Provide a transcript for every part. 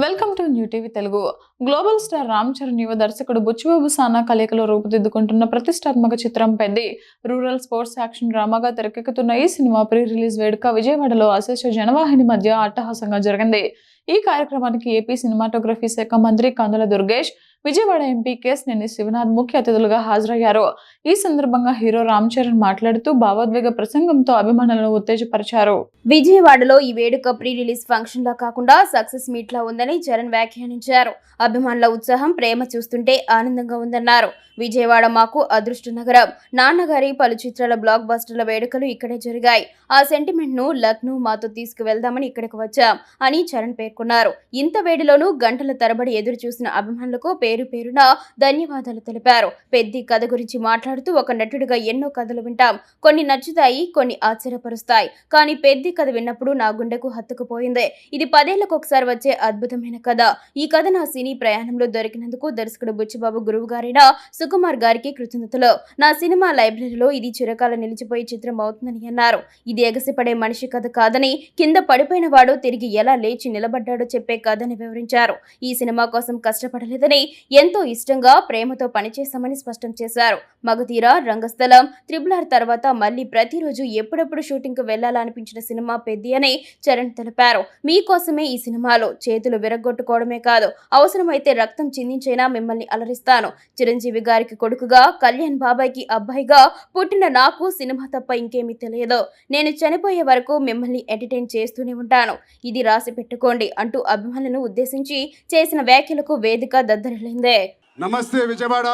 Welcome to new TV Telugu. Global star Ram Charan యువ దర్శకుడు బుచ్చిబాబు సానా కలయికలో రూపుదిద్దుకుంటున్న ప్రతిష్టాత్మక చిత్రం పెద్ది రూరల్ స్పోర్ట్స్ యాక్షన్ డ్రామాగా తెరకెక్కుతున్న ఈ సినిమా ప్రీ రిలీజ్ వేడుక విజయవాడలో అశేష జనవాహిని మధ్య అట్టహాసంగా జరిగింది. ఈ కార్యక్రమానికి ఏపీ సినిమాటోగ్రఫీ శాఖ మంత్రి కందుల దుర్గేష్, విజయవాడ ఎంపీ కేశినేని శివనాథ్ ముఖ్య అతిథులుగా హాజరయ్యారు. ఈ సందర్భంగా హీరో రామ్ చరణ్ మాట్లాడుతూ భావోద్వేగ ప్రసంగంతో అభిమానులను ఉత్తేజపరిచారు. విజయవాడలో ఈ వేడుక ప్రీ రిలీజ్ ఫంక్షన్ లా కాకుండా సక్సెస్ మీట్ లా ఉందని చరణ్ వ్యాఖ్యానించారు. అభిమానుల ఉత్సాహం, ప్రేమ చూస్తుంటే ఆనందంగా ఉందన్నారు. విజయవాడ మాకు అదృష్ట నగరం. నాన్నగారి పలు చిత్రాల బ్లాక్ బస్టర్ల వేడుకలు ఇక్కడే జరిగాయి. ఆ సెంటిమెంట్ ను లక్నో మాతో తీసుకువెళ్దామని ఇక్కడికి వచ్చాం అని చరణ్ పేర్కొన్నారు. ఇంత వేడిలోనూ గంటల తరబడి ఎదురు చూసిన అభిమానులకు పేరు పేరున ధన్యవాదాలు తెలిపారు. పెద్ది కథ గురించి మాట్లాడుతూ, ఒక నటుడిగా ఎన్నో కథలు వింటాం. కొన్ని నచ్చుతాయి, కొన్ని ఆశ్చర్యపరుస్తాయి. కానీ పెద్ది కథ విన్నప్పుడు నా గుండెకు హత్తుకుపోయింది. ఇది 10 ఏళ్లకు ఒకసారి వచ్చే అద్భుతమైన కథ. ఈ కథ నా సినీ ప్రయాణంలో దొరికినందుకు దర్శకుడు బుచ్చిబాబు గురువు గారైన సుకుమార్ గారికి కృతజ్ఞతలు. నా సినిమా లైబ్రరీలో ఇది చిరకాలం నిలిచిపోయే చిత్రం అవుతుందని అన్నారు. ఇది ఎగసిపడే మనిషి కథ కాదని, కింద పడిపోయిన వాడు తిరిగి ఎలా లేచి నిలబడ్డాడో చెప్పే కథని వివరించారు. ఈ సినిమా కోసం కష్టపడలేదని, ఎంతో ఇష్టంగా ప్రేమతో పనిచేశామని స్పష్టం చేశారు. మగధీర, రంగస్థలం, త్రిబుల్ తర్వాత మళ్లీ ప్రతిరోజు ఎప్పుడెప్పుడు షూటింగ్ కు వెళ్లాలనిపించిన సినిమా పెద్ది అని చరణ్ తెలిపారు. మీకోసమే ఈ సినిమాలో చేతులు విరగ్గొట్టుకోవడమే కాదు, అవసరమైతే రక్తం చిందించైనా మిమ్మల్ని అలరిస్తాను. చిరంజీవి గారికి కొడుకుగా, కళ్యాణ్ బాబాయ్కి అబ్బాయిగా పుట్టిన నాకు సినిమా తప్ప ఇంకేమీ తెలియదు. నేను చనిపోయే వరకు మిమ్మల్ని ఎంటర్టైన్ చేస్తూనే ఉంటాను. ఇది రాసి పెట్టుకోండి అంటూ అభిమానులను ఉద్దేశించి చేసిన వ్యాఖ్యలకు వేదిక దద్దరిల్లిందే. నమస్తే విజయవాడ,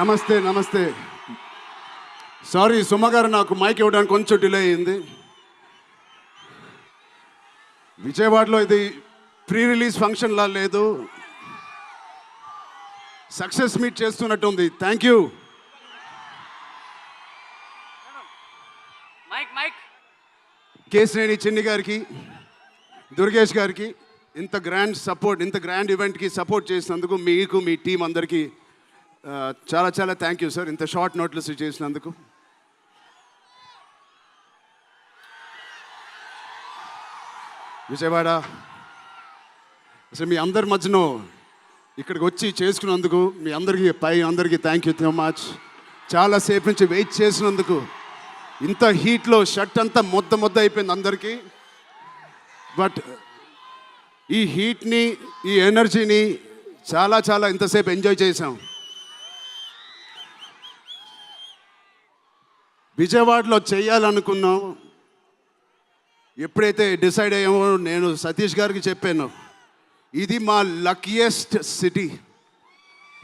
నమస్తే నమస్తే. సారీ సుమ గారు, నాకు మైక్ ఇవ్వడానికి కొంచెం డిలే అయింది. విజయవాడలో ఇది ప్రీ రిలీజ్ ఫంక్షన్లా లేదు, సక్సెస్ మీట్ చేస్తున్నట్టు ఉంది. Thank you. కేశినేని చిన్ని గారికి, దుర్గేష్ గారికి ఇంత గ్రాండ్ సపోర్ట్, ఇంత గ్రాండ్ ఈవెంట్కి సపోర్ట్ చేసినందుకు మీకు, మీ టీం అందరికీ చాలా చాలా థ్యాంక్ యూ సార్. ఇంత షార్ట్ నోట్లెస్ చేసినందుకు. విజయవాడ అసలు మీ అందరి మధ్యలో ఇక్కడికి వచ్చి చేసుకున్నందుకు మీ అందరికీ థ్యాంక్ యూ సో మచ్. చాలాసేపు నుంచి వెయిట్ చేసినందుకు. ఇంత హీట్లో షర్ట్ అంతా మొద్ద అయిపోయింది అందరికీ. బట్ ఈ హీట్ని, ఈ ఎనర్జీని చాలా చాలా ఇంతసేపు ఎంజాయ్ చేసాం. విజయవాడలో చేయాలనుకున్నాం. ఎప్పుడైతే డిసైడ్ అయ్యామో నేను సతీష్ గారికి చెప్పాను, ఇది మా లక్కీయెస్ట్ సిటీ.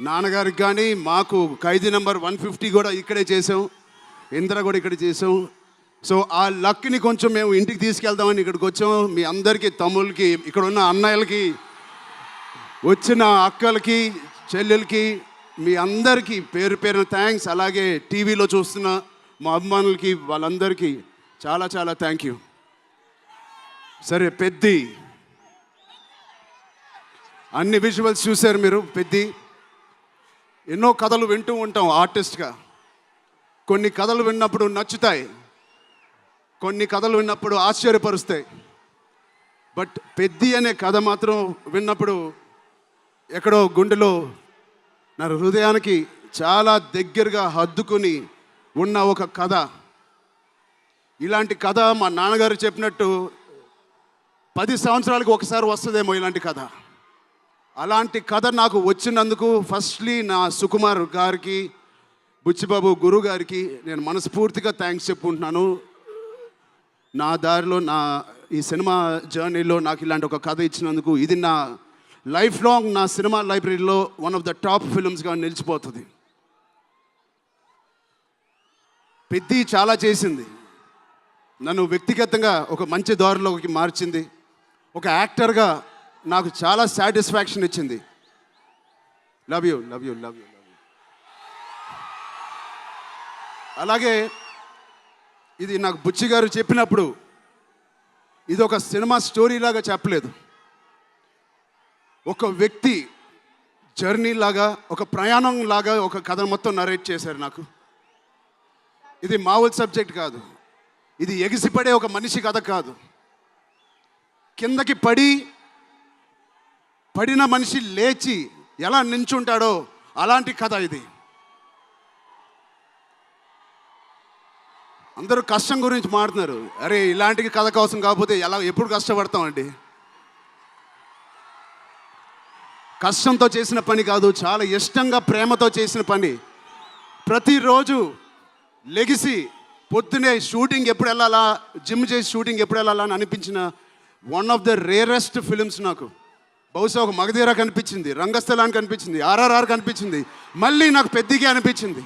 నాన్నగారికి కానీ, మాకు ఖైదీ నెంబర్ 150 కూడా ఇక్కడే చేసాం, ఇంద్ర కూడా ఇక్కడ చేసాం. సో ఆ లక్ని కొంచెం మేము ఇంటికి తీసుకెళ్దామని ఇక్కడికి వచ్చాం. మీ అందరికీ, తమ్ముళ్ళకి, ఇక్కడ ఉన్న అన్నయ్యలకి, వచ్చిన అక్కలకి, చెల్లెలకి, మీ అందరికీ పేరు పేరున థ్యాంక్స్. అలాగే టీవీలో చూస్తున్న మా అభిమానులకి, వాళ్ళందరికీ చాలా చాలా థ్యాంక్ యూ. సరే, పెద్ది అన్ని విజువల్స్ చూశారు మీరు. పెద్ది ఎన్నో కథలు వింటూ ఉంటాం ఆర్టిస్ట్గా. కొన్ని కథలు విన్నప్పుడు నచ్చుతాయి, కొన్ని కథలు విన్నప్పుడు ఆశ్చర్యపరుస్తాయి. బట్ పెద్ది అనే కథ మాత్రం విన్నప్పుడు ఎక్కడో గుండెలో, నా హృదయానికి చాలా దగ్గరగా హద్దుకుని ఉన్న ఒక కథ. ఇలాంటి కథ మా నాన్నగారు చెప్పినట్టు 10 సంవత్సరాలకు ఒకసారి వస్తుందేమో ఇలాంటి కథ. అలాంటి కథ నాకు వచ్చినందుకు ఫస్ట్లీ నా సుకుమార్ గారికి, బుచ్చిబాబు గురువు గారికి నేను మనస్ఫూర్తిగా థ్యాంక్స్ చెప్పుకుంటున్నాను. నా దారిలో, నా ఈ సినిమా జర్నీలో నాకు ఇలాంటి ఒక కథ ఇచ్చినందుకు. ఇది నా లైఫ్ లాంగ్ నా సినిమా లైబ్రరీలో వన్ ఆఫ్ ద టాప్ ఫిల్మ్స్గా నిలిచిపోతుంది. పెద్ది చాలా చేసింది, నన్ను వ్యక్తిగతంగా ఒక మంచి దారిలోకి మార్చింది. ఒక యాక్టర్గా నాకు చాలా సాటిస్ఫాక్షన్ ఇచ్చింది. Love you love you love you love you. అలాగే ఇది నాకు బుచ్చి గారు చెప్పినప్పుడు ఇది ఒక సినిమా స్టోరీ లాగా చెప్పలేదు, ఒక వ్యక్తి జర్నీ లాగా, ఒక ప్రయాణం లాగా ఒక కథ మొత్తం నరేట్ చేశారు నాకు. ఇది మామూలు సబ్జెక్ట్ కాదు, ఇది ఎగిసిపడే ఒక మనిషి కథ కాదు. కిందకి పడిన మనిషి లేచి ఎలా నించుంటాడో అలాంటి కథ ఇది. అందరూ కష్టం గురించి మాట్లాడుతున్నారు. అరే ఇలాంటి కథ కోసం కాకపోతే ఎప్పుడు కష్టపడతామండి. కష్టంతో చేసిన పని కాదు, చాలా ఇష్టంగా ప్రేమతో చేసిన పని. ప్రతిరోజు లెగిసి పొద్దునే షూటింగ్ ఎప్పుడు వెళ్ళాలా, జిమ్ చేసి షూటింగ్ ఎప్పుడు వెళ్ళాలా అని అనిపించిన one of the rarest films నాకు. బహుశా ఒక మగధీర కనిపించింది, రంగస్థలానికి కనిపించింది, RRR కనిపించింది, మళ్ళీ నాకు పెద్దిగా అనిపించింది.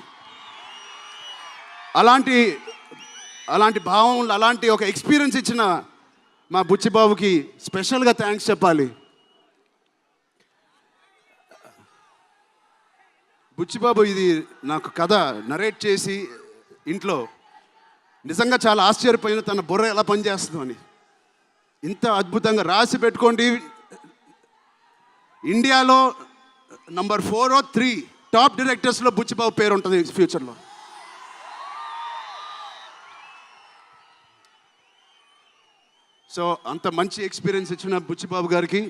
అలాంటి భావం, అలాంటి ఒక ఎక్స్పీరియన్స్ ఇచ్చిన మా బుచ్చిబాబుకి స్పెషల్గా థ్యాంక్స్ చెప్పాలి. బుచ్చిబాబు ఇది నాకు కథ నరేట్ చేసి ఇంట్లో నిజంగా చాలా ఆశ్చర్యపోయిన, తన బుర్ర ఎలా పనిచేస్తుందో అని. ఇంత అద్భుతంగా రాసి పెట్టుకోండి. ఇండియాలో నంబర్ 4 or 3 టాప్ డైరెక్టర్స్లో బుచ్చిబాబు పేరు ఉంటుంది ఫ్యూచర్లో. సో అంత మంచి ఎక్స్పీరియన్స్ ఇచ్చిన బుచ్చిబాబు గారికి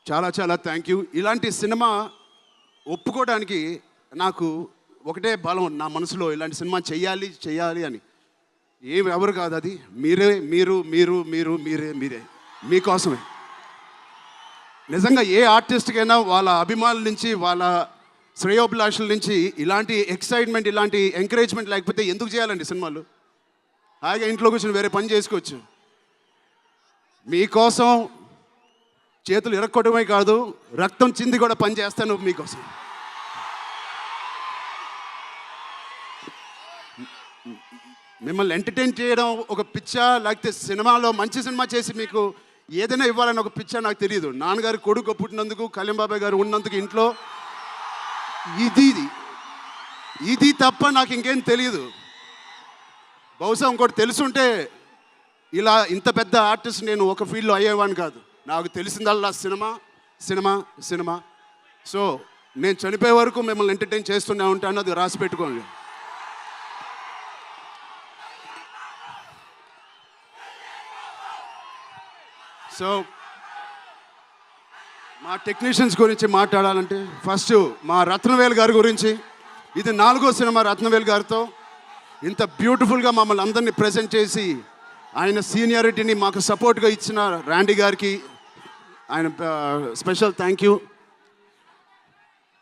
చాలా చాలా థ్యాంక్ యూ. ఇలాంటి సినిమా ఒప్పుకోవడానికి నాకు ఒకటే బలం నా మనసులో, ఇలాంటి సినిమా చెయ్యాలి అని. ఎవరు కాదు, అది మీరే మీకోసమే. నిజంగా ఏ ఆర్టిస్ట్కైనా వాళ్ళ అభిమానుల నుంచి, వాళ్ళ శ్రేయోభిలాషుల నుంచి ఇలాంటి ఎక్సైట్మెంట్, ఇలాంటి ఎంకరేజ్మెంట్ లేకపోతే ఎందుకు చేయాలండి సినిమాలు? హాయిగా ఇంట్లో కూర్చొని వేరే పని చేసుకోవచ్చు. మీకోసం చేతులు ఇరక్కొట్టమే కాదు, రక్తం చింది కూడా పని చేస్తాను మీకోసం. మిమ్మల్ని ఎంటర్టైన్ చేయడం ఒక పిచ్చా, లేకపోతే సినిమాలో మంచి సినిమా చేసి మీకు ఏదైనా ఇవ్వాలని ఒక పిచ్చా నాకు తెలియదు. నాన్నగారి కొడుకు పుట్టినందుకు, కళ్యాణ్ బాబాయ్ గారు ఉన్నందుకు ఇంట్లో ఇది తప్ప నాకు ఇంకేం తెలియదు. బహుశా ఇంకోటి తెలుసుంటే ఇలా ఇంత పెద్ద ఆర్టిస్ట్ నేను ఒక ఫీల్డ్లో అయ్యేవాడిని కాదు. నాకు తెలిసిందల్లా సినిమా. సో నేను చనిపోయే వరకు మిమ్మల్ని ఎంటర్టైన్ చేస్తూనే ఉంటాను, అది రాసి పెట్టుకోండి. సో మా టెక్నీషియన్స్ గురించి మాట్లాడాలంటే ఫస్ట్ మా రత్నవేల్ గారి గురించి. ఇది 4వ సినిమా రత్నవేల్ గారితో. ఇంత బ్యూటిఫుల్గా మమ్మల్ని అందరినీ ప్రజెంట్ చేసి ఆయన సీనియారిటీని మాకు సపోర్ట్గా ఇచ్చిన ర్యాండీ గారికి ఆయన స్పెషల్ థ్యాంక్ యూ.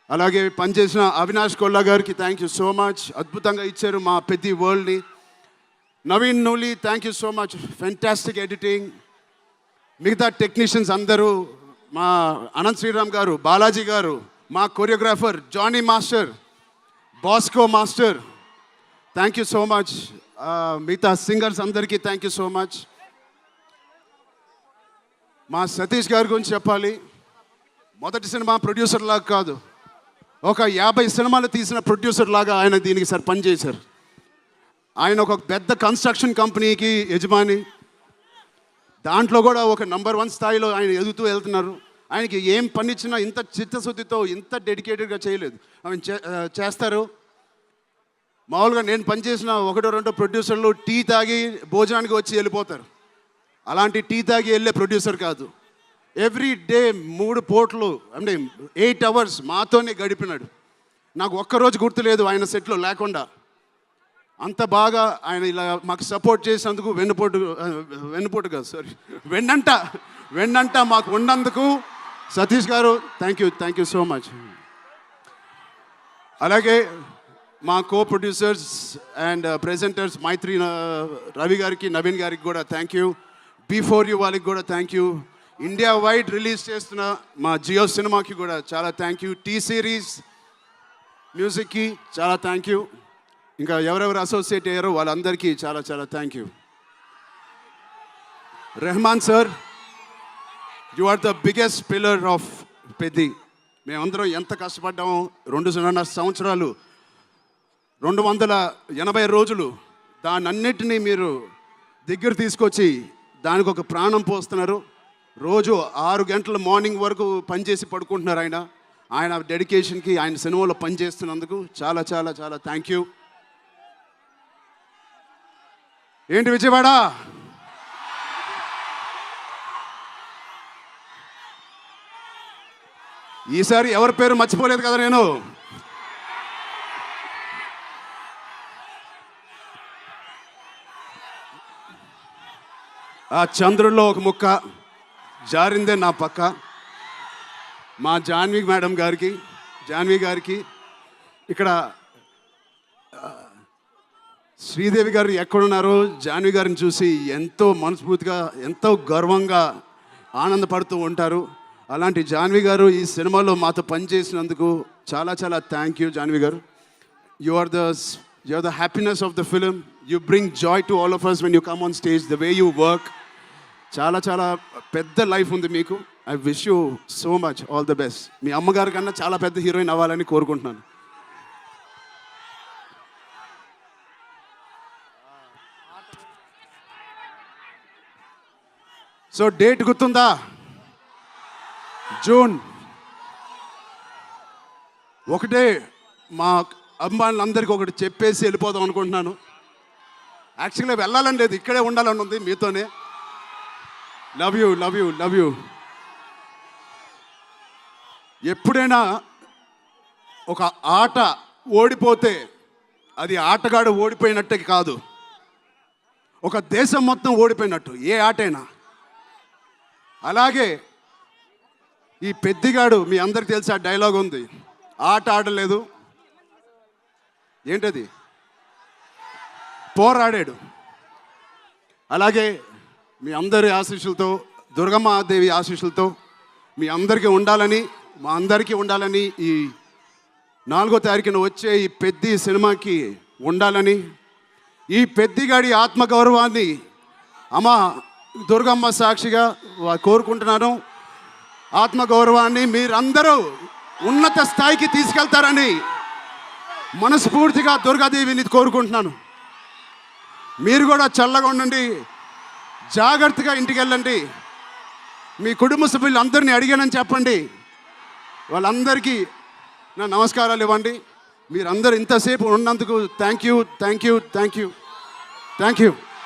అలాగే పనిచేసిన అవినాష్ కొల్లా గారికి థ్యాంక్ యూ సో మచ్. అద్భుతంగా ఇచ్చారు మా పెద్ద వరల్డ్ని. Naveen Nooli thank you so much, fantastic editing. మిగతా టెక్నీషియన్స్ అందరూ, మా అనంత్ శ్రీరామ్ గారు, బాలాజీ గారు, మా choreographer Jani master, Bosco master, thank you so much. మిగతా సింగర్స్ అందరికీ థ్యాంక్ యూ సో మచ్. మా సతీష్ గారి గురించి చెప్పాలి. మొదటి సినిమా ప్రొడ్యూసర్ లాగా కాదు, ఒక 50 సినిమాలు తీసిన ప్రొడ్యూసర్ లాగా ఆయన దీనికి పనిచేశారు. ఆయన ఒక పెద్ద కన్స్ట్రక్షన్ కంపెనీకి యజమాని. దాంట్లో కూడా ఒక నంబర్ 1 స్థాయిలో ఆయన ఎదుగుతూ వెళ్తున్నారు. ఆయనకి ఏం పని ఇచ్చినా ఇంత చిత్తశుద్ధితో, ఇంత డెడికేటెడ్గా చేయలేదు. ఆయన చేస్తారు. మామూలుగా నేను పనిచేసిన 1-2 ప్రొడ్యూసర్లు టీ తాగి భోజనానికి వచ్చి వెళ్ళిపోతారు. అలాంటి టీ తాగి వెళ్ళే ప్రొడ్యూసర్ కాదు. ఎవ్రీ డే 3 పూటలు అంటే 8 hours మాతోనే గడిపినాడు. నాకు ఒక్కరోజు గుర్తులేదు ఆయన సెట్లో లేకుండా. అంత బాగా ఆయన ఇలా మాకు సపోర్ట్ చేసినందుకు, వెన్నుపోటు కాదు సారీ, వెన్నంట మాకు ఉన్నందుకు సతీష్ గారు థ్యాంక్ యూ సో మచ్. అలాగే మా కో ప్రొడ్యూసర్స్ అండ్ ప్రెజెంటర్స్ మైత్రి రవి గారికి, నవీన్ గారికి కూడా థ్యాంక్ యూ. B4U వాళ్ళకి కూడా thank you. India wide release చేస్తున్న మా జియో సినిమాకి కూడా చాలా థ్యాంక్ యూ. టీ సిరీస్ మ్యూజిక్కి చాలా థ్యాంక్ యూ. ఇంకా ఎవరెవరు అసోసియేట్ అయ్యారో వాళ్ళందరికీ చాలా చాలా thank you. Rahman sir, you are the biggest pillar of Peddi. మేమందరం ఎంత కష్టపడ్డామో 2.5 సంవత్సరాలు, 280 రోజులు, దాన్నన్నిటినీ మీరు దగ్గర తీసుకొచ్చి దానికి ఒక ప్రాణం పోస్తున్నారు. రోజు 6 గంటల మార్నింగ్ వరకు పనిచేసి పడుకుంటున్నారు ఆయన డెడికేషన్కి, ఆయన సినిమాలో పనిచేస్తున్నందుకు చాలా చాలా చాలా థ్యాంక్ యూ. ఏంటి విజయవాడ ఈసారి ఎవరి పేరు మర్చిపోలేదు కదా నేను. ఆ చంద్రుల్లో ఒక ముక్క జారిందే నా పక్క. మా జాన్వి గారికి ఇక్కడ శ్రీదేవి గారు ఎక్కడున్నారో జాన్వి గారిని చూసి ఎంతో మనస్ఫూర్తిగా ఎంతో గర్వంగా ఆనందపడుతూ ఉంటారు. అలాంటి జాన్వి గారు ఈ సినిమాలో మాతో పనిచేసినందుకు చాలా చాలా thank you Janhvi garu. You are the happiness of the film. You bring joy to all of us when you come on stage, the way you work. చాలా చాలా పెద్ద లైఫ్ ఉంది మీకు. I wish you so much all the best. మీ అమ్మగారి కన్నా చాలా పెద్ద హీరోయిన్ అవ్వాలని కోరుకుంటున్నాను. సో డేట్ గుర్తుందా? జూన్. ఒకటే మా అభిమానులందరికీ ఒకటి చెప్పేసి వెళ్ళిపోదాం అనుకుంటున్నాను. యాక్చువల్గా వెళ్ళాలని లేదు, ఇక్కడే ఉండాలని ఉంది మీతోనే. Love you love you love you. ఎప్పుడైనా ఒక ఆట ఓడిపోతే అది ఆటగాడు ఓడిపోయినట్టే కాదు, ఒక దేశం మొత్తం ఓడిపోయినట్టు ఏ ఆటైనా. అలాగే ఈ పెద్దిగాడు, మీ అందరికి తెలిసి ఆ డైలాగ్ ఉంది, ఆట ఆడలేదు, ఏంటది, పోరాడాడు. అలాగే మీ అందరి ఆశీస్సులతో, దుర్గమ్మ దేవి ఆశీస్సులతో మీ అందరికీ ఉండాలని, మా అందరికీ ఉండాలని, ఈ 4వ తారీఖున వచ్చే ఈ పెద్ది సినిమాకి ఉండాలని, ఈ పెద్దిగాడి ఆత్మగౌరవాన్ని అమ్మ దుర్గమ్మ సాక్షిగా కోరుకుంటున్నాను. ఆత్మగౌరవాన్ని మీరందరూ ఉన్నత స్థాయికి తీసుకెళ్తారని మనస్ఫూర్తిగా దుర్గాదేవిని కోరుకుంటున్నాను. మీరు కూడా చల్లగా ఉండండి, జాగ్రత్తగా ఇంటికి వెళ్ళండి. మీ కుటుంబ సభ్యులు అందరినీ అడిగానని చెప్పండి. వాళ్ళందరికీ నా నమస్కారాలు ఇవ్వండి. మీరందరూ ఇంతసేపు ఉన్నందుకు thank you thank you thank you thank you.